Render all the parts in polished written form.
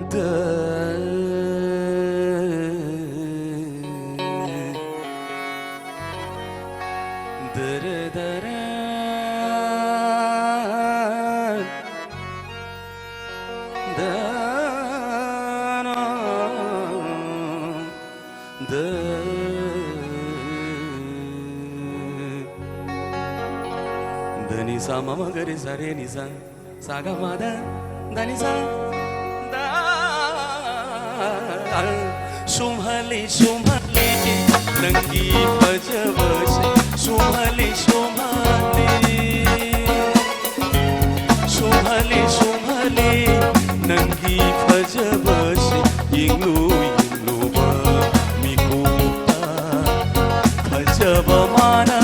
Dani sa mama gari sa re ni sa sa ga ma da dani sa da Shumhali shumhali nangi pajavashi Shumhali shumhali Shumhali shumhali nangi pajavashi Yinglu yinglu ba mikuta pajava mana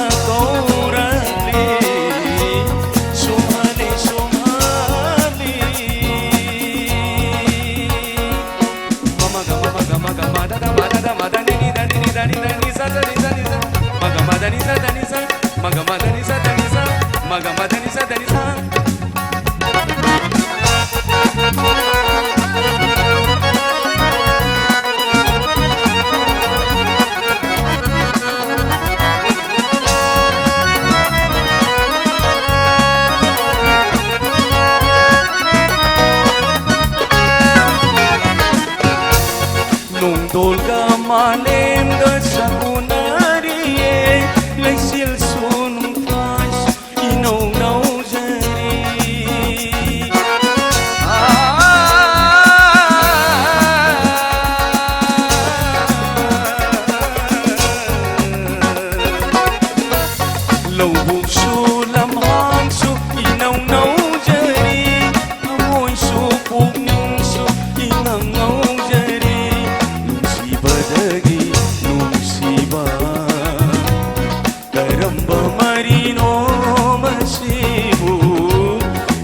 Dolga malem da sakunariye Laisil sun pas inau nau jari Lau buk su lam han su inau nau jari Amoy su puk su inang nau jari Badagi nungsiba Karamba marino masibu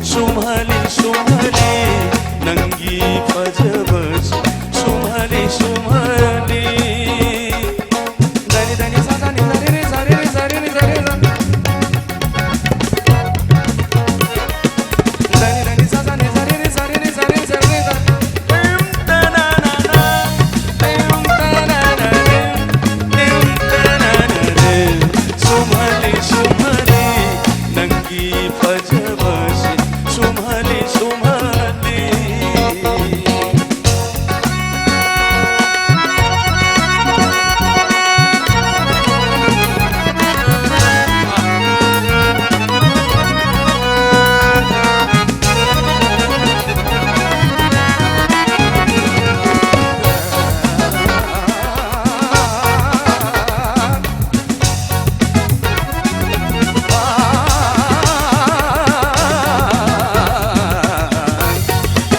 Shumhali shumhali nangi pajavas Shumhali shumhali Dani dani sa dani sa re sa re sa re sa re sa Dani dani sa dani sa re sa re sa re sa re sa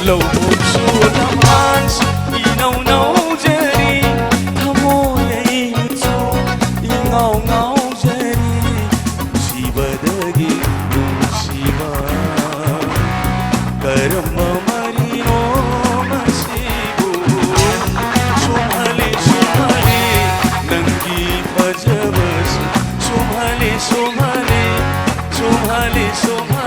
Lau buk su lam han su inau nau jari Amoy insu ingau ngau jari Si badagi nungsiba Karamba marino masibu Shumhali shumhali nangi pajavas Shumhali shumhali shumhali shumhali